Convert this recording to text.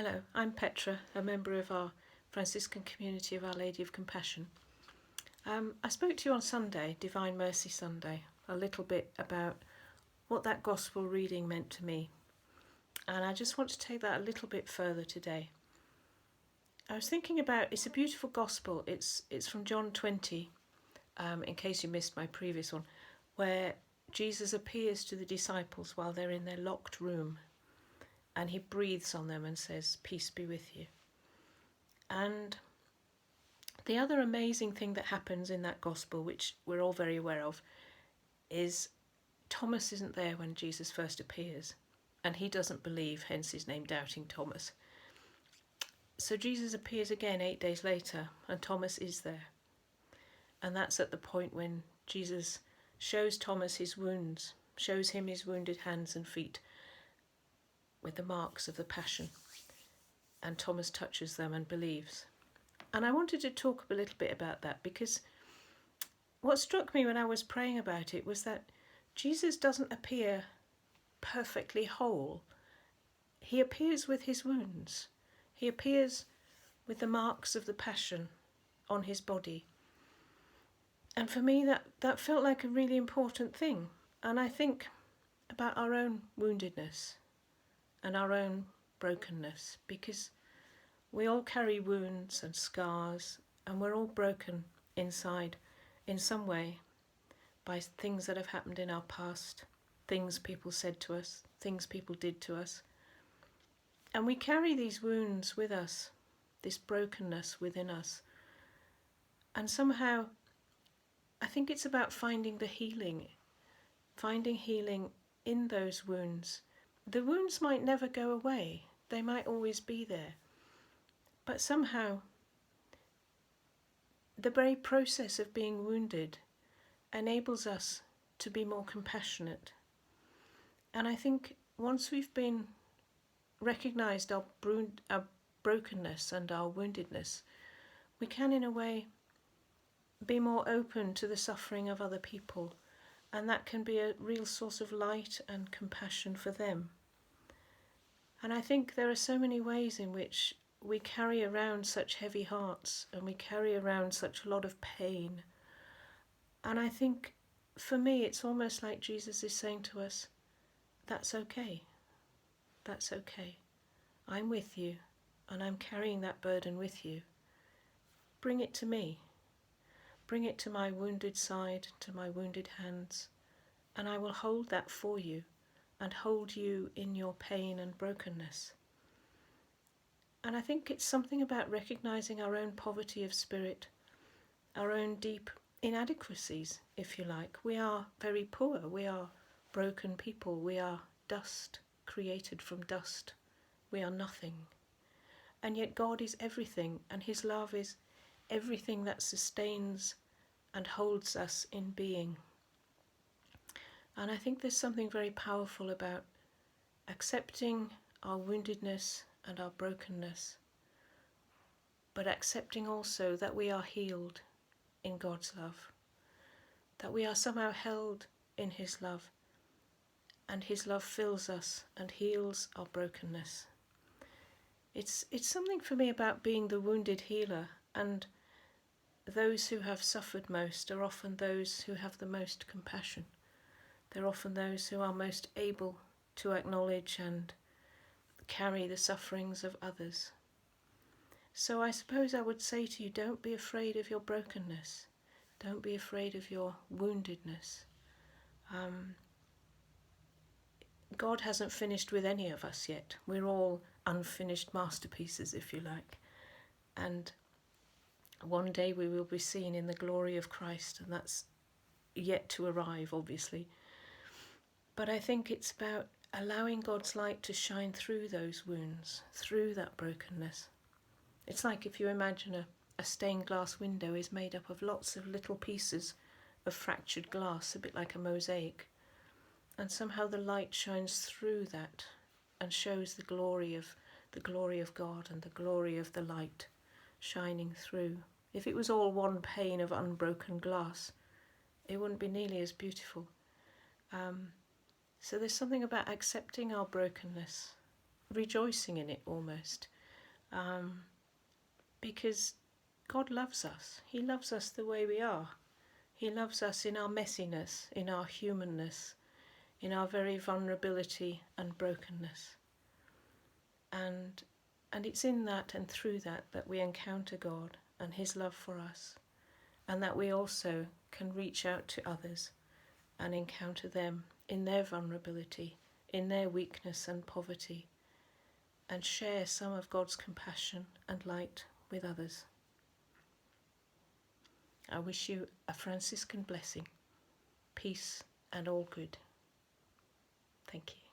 Hello, I'm Petra, a member of our Franciscan community of Our Lady of Compassion. I spoke to you on Sunday, Divine Mercy Sunday, a little bit about what that gospel reading meant to me. And I just want to take that a little bit further today. I was thinking about, it's a beautiful gospel. It's from John 20, in case you missed my previous one, where Jesus appears to the disciples while they're in their locked room. And he breathes on them and says, "Peace be with you." And the other amazing thing that happens in that gospel, which we're all very aware of, is Thomas isn't there when Jesus first appears. And he doesn't believe, hence his name, Doubting Thomas. So Jesus appears again 8 days later, and Thomas is there. And that's at the point when Jesus shows Thomas his wounds, shows him his wounded hands and feet, with the marks of the passion, and Thomas touches them and believes. And I wanted to talk a little bit about that, because what struck me when I was praying about it was that Jesus doesn't appear perfectly whole. He appears with his wounds. He appears with the marks of the passion on his body. And for me that felt like a really important thing. And I think about our own woundedness and our own brokenness, because we all carry wounds and scars, and we're all broken inside in some way by things that have happened in our past, things people said to us, things people did to us. And we carry these wounds with us, this brokenness within us. And somehow I think it's about finding healing in those wounds. The wounds might never go away, they might always be there, but somehow the very process of being wounded enables us to be more compassionate. And I think once we've been recognised our brokenness and our woundedness, we can in a way be more open to the suffering of other people, and that can be a real source of light and compassion for them. And I think there are so many ways in which we carry around such heavy hearts, and we carry around such a lot of pain. And I think for me it's almost like Jesus is saying to us, that's okay. That's okay. I'm with you, and I'm carrying that burden with you. Bring it to me. Bring it to my wounded side, to my wounded hands, and I will hold that for you and hold you in your pain and brokenness. And I think it's something about recognising our own poverty of spirit, our own deep inadequacies, if you like. We are very poor, we are broken people, we are dust, created from dust. We are nothing. And yet God is everything, and his love is everything that sustains and holds us in being. And I think there's something very powerful about accepting our woundedness and our brokenness, but accepting also that we are healed in God's love, that we are somehow held in his love, and his love fills us and heals our brokenness. It's something for me about being the wounded healer, and those who have suffered most are often those who have the most compassion. They're often those who are most able to acknowledge and carry the sufferings of others. So I suppose I would say to you, don't be afraid of your brokenness. Don't be afraid of your woundedness. God hasn't finished with any of us yet. We're all unfinished masterpieces, if you like. And one day we will be seen in the glory of Christ, and that's yet to arrive, obviously. But I think it's about allowing God's light to shine through those wounds, through that brokenness. It's like if you imagine a stained glass window is made up of lots of little pieces of fractured glass, a bit like a mosaic. And somehow the light shines through that and shows the glory of God and the glory of the light shining through. If it was all one pane of unbroken glass, it wouldn't be nearly as beautiful. So there's something about accepting our brokenness rejoicing in it almost, because God loves us. He loves us the way we are. He loves us in our messiness, in our humanness, in our very vulnerability and brokenness. And it's in that and through that that we encounter God and his love for us, and that we also can reach out to others and encounter them in their vulnerability, in their weakness and poverty, and share some of God's compassion and light with others. I wish you a Franciscan blessing, peace and all good. Thank you.